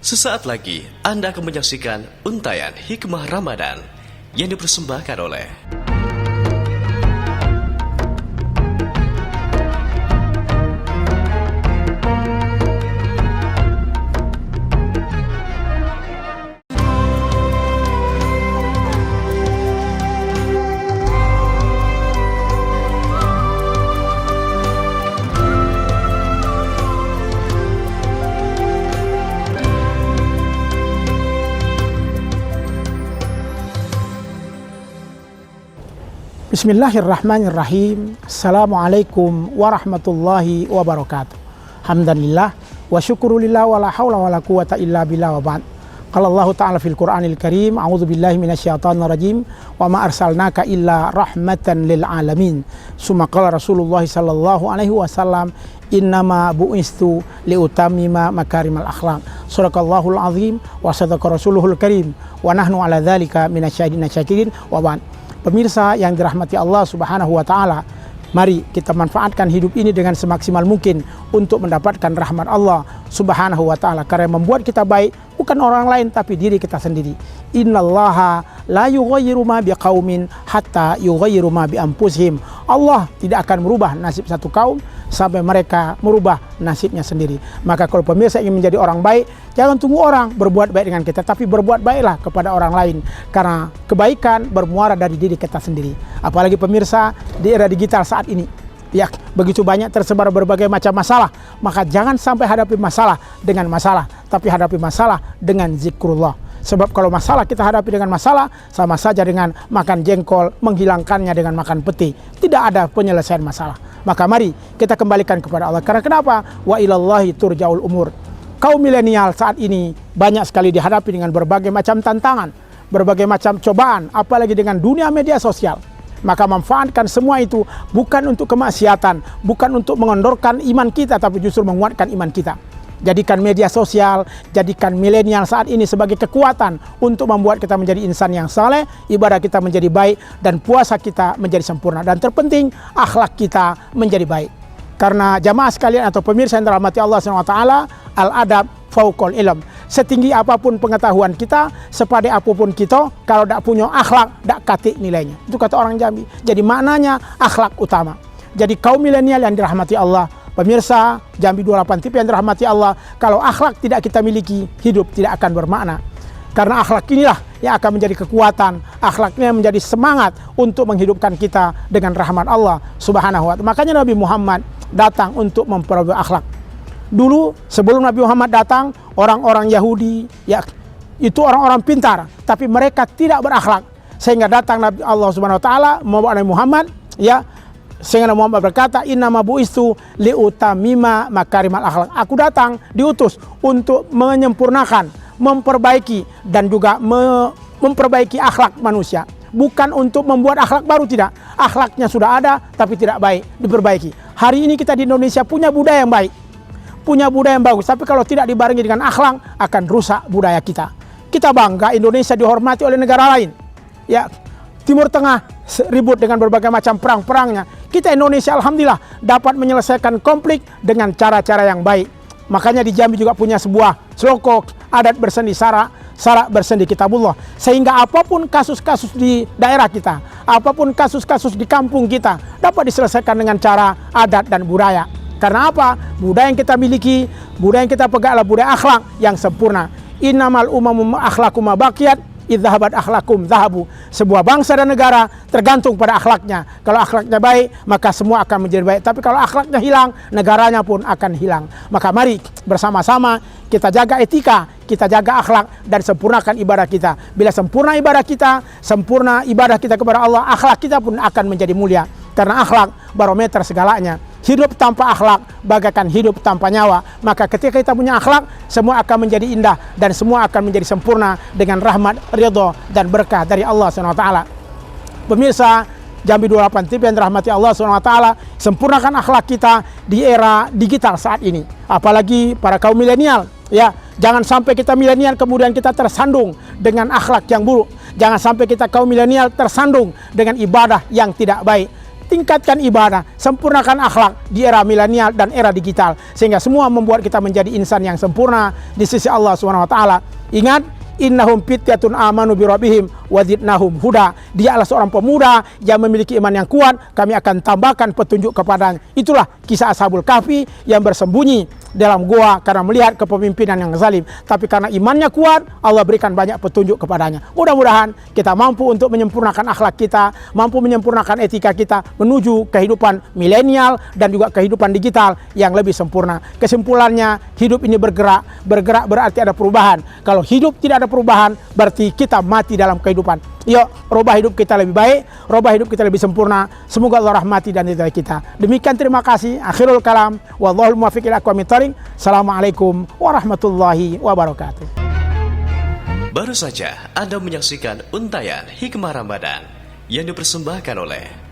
Sesaat lagi Anda akan menyaksikan untayan Hikmah Ramadan yang dipersembahkan oleh Bismillahirrahmanirrahim. Assalamualaikum warahmatullahi wabarakatuh. Hamdanillah wa syukurulillah wa la hawla wa la quwata illa billah wa ba'd. Qala Allah Ta'ala fil Qur'anil Karim, a'udzu billahi minasyaitonir rajim, wa ma arsalnaka illa rahmatan lil alamin. Summa qala Rasulullah sallallahu alaihi wasallam, innama bu'istu liutammima makarimal akhlaq. Shadaqallahul azim wa sadaqa rasuluhul karim wa nahnu ala dzalika minasyahidin syakirin wa ba'd. Pemirsa yang dirahmati Allah Subhanahu wa Ta'ala, mari kita manfaatkan hidup ini dengan semaksimal mungkin untuk mendapatkan rahmat Allah Subhanahu wa Ta'ala, karena membuat kita baik bukan orang lain tapi diri kita sendiri. Innallaha la yughayyiru ma biqaumin hatta yughayyiru ma bi anfusihim. Allah tidak akan merubah nasib satu kaum sampai mereka merubah nasibnya sendiri. Maka kalau pemirsa ingin menjadi orang baik, jangan tunggu orang berbuat baik dengan kita, tapi berbuat baiklah kepada orang lain, karena kebaikan bermuara dari diri kita sendiri. Apalagi pemirsa di era digital saat ini, ya begitu banyak tersebar berbagai macam masalah. Maka jangan sampai hadapi masalah dengan masalah, tapi hadapi masalah dengan zikrullah. Sebab kalau masalah kita hadapi dengan masalah, sama saja dengan makan jengkol, menghilangkannya dengan makan peti. Tidak ada penyelesaian masalah. Maka mari kita kembalikan kepada Allah. Karena kenapa? Wa ilallahi turja'ul umur. Kaum milenial saat ini banyak sekali dihadapi dengan berbagai macam tantangan, berbagai macam cobaan, apalagi dengan dunia media sosial. Maka manfaatkan semua itu bukan untuk kemaksiatan, bukan untuk mengendorkan iman kita, tapi justru menguatkan iman kita. Jadikan media sosial, jadikan milenial saat ini sebagai kekuatan untuk membuat kita menjadi insan yang saleh, ibadah kita menjadi baik, dan puasa kita menjadi sempurna. Dan terpenting, akhlak kita menjadi baik. Karena jamaah sekalian atau pemirsa yang dirahmati Allah SWT, al-adab fauqal ilm. Setinggi apapun pengetahuan kita, sepade apapun kita, kalau tidak punya akhlak, tidak katik nilainya. Itu kata orang Jambi. Jadi maknanya akhlak utama. Jadi kaum milenial yang dirahmati Allah, pemirsa Jambi 28 TV yang dirahmati Allah, kalau akhlak tidak kita miliki, hidup tidak akan bermakna. Karena akhlak inilah yang akan menjadi kekuatan, akhlaknya menjadi semangat untuk menghidupkan kita dengan rahmat Allah Subhanahu wa Ta'ala. Makanya Nabi Muhammad datang untuk memperbaiki akhlak. Dulu sebelum Nabi Muhammad datang, orang-orang Yahudi ya itu orang-orang pintar, tapi mereka tidak berakhlak. Sehingga datang Nabi Allah Subhanahu wa Ta'ala membawa Nabi Muhammad, ya. Sehingga Nabi Muhammad berkata, innama bu'istu liutamima makarimal akhlak. Aku datang diutus untuk menyempurnakan, memperbaiki, dan juga memperbaiki akhlak manusia. Bukan untuk membuat akhlak baru, tidak. Akhlaknya sudah ada tapi tidak baik, diperbaiki. Hari ini kita di Indonesia punya budaya yang baik, punya budaya yang bagus, tapi kalau tidak dibarengi dengan akhlak akan rusak budaya kita. Kita bangga Indonesia dihormati oleh negara lain. Ya, Timur Tengah ribut dengan berbagai macam perang-perangnya. Kita Indonesia alhamdulillah dapat menyelesaikan konflik dengan cara-cara yang baik. Makanya di Jambi juga punya sebuah slokok, adat bersendi sara bersendi kitabullah. Sehingga apapun kasus-kasus di daerah kita, apapun kasus-kasus di kampung kita, dapat diselesaikan dengan cara adat dan budaya. Karena apa? Budaya yang kita miliki, budaya yang kita pegang adalah budaya akhlak yang sempurna. Innamal umamu akhlakum baqiyat idzahabat akhlakum zahabu. Sebuah bangsa dan negara tergantung pada akhlaknya. Kalau akhlaknya baik, maka semua akan menjadi baik. Tapi kalau akhlaknya hilang, negaranya pun akan hilang. Maka mari bersama-sama kita jaga etika, kita jaga akhlak, dan sempurnakan ibadah kita. Bila sempurna ibadah kita, sempurna ibadah kita kepada Allah, akhlak kita pun akan menjadi mulia. Karena akhlak barometer segalanya. Hidup tanpa akhlak bagaikan hidup tanpa nyawa. Maka ketika kita punya akhlak, semua akan menjadi indah dan semua akan menjadi sempurna dengan rahmat, ridho, dan berkah dari Allah SWT. Pemirsa Jambi 28 TV yang dirahmati Allah SWT, sempurnakan akhlak kita di era digital saat ini. Apalagi para kaum milenial, ya. Jangan sampai kita milenial kemudian kita tersandung dengan akhlak yang buruk. Jangan sampai kita kaum milenial tersandung dengan ibadah yang tidak baik. tingkatkan ibadah, sempurnakan akhlak di era milenial dan era digital, sehingga semua membuat kita menjadi insan yang sempurna di sisi Allah Subhanahu wa taala. Ingat, innahum fityatun amanu bi rabbihim wa zidnahum huda. Dia adalah seorang pemuda yang memiliki iman yang kuat, kami akan tambahkan petunjuk kepadanya. Itulah kisah Ashabul Kahfi yang bersembunyi dalam gua karena melihat kepemimpinan yang zalim, tapi karena imannya kuat, Allah berikan banyak petunjuk kepadanya. Mudah-mudahan kita mampu untuk menyempurnakan akhlak kita, mampu menyempurnakan etika kita menuju kehidupan milenial dan juga kehidupan digital yang lebih sempurna. Kesimpulannya, hidup ini bergerak berarti ada perubahan. Kalau hidup tidak ada perubahan, berarti kita mati dalam kehidupan. Yuk, rubah hidup kita lebih baik, rubah hidup kita lebih sempurna. Semoga Allah rahmati dan ridhai kita. Demikian, terima kasih. Akhirul kalam. Wallahul muwaffiq ila aqwamit thoriq. Assalamualaikum warahmatullahi wabarakatuh. Baru saja Anda menyaksikan untayan Hikmah Ramadan yang dipersembahkan oleh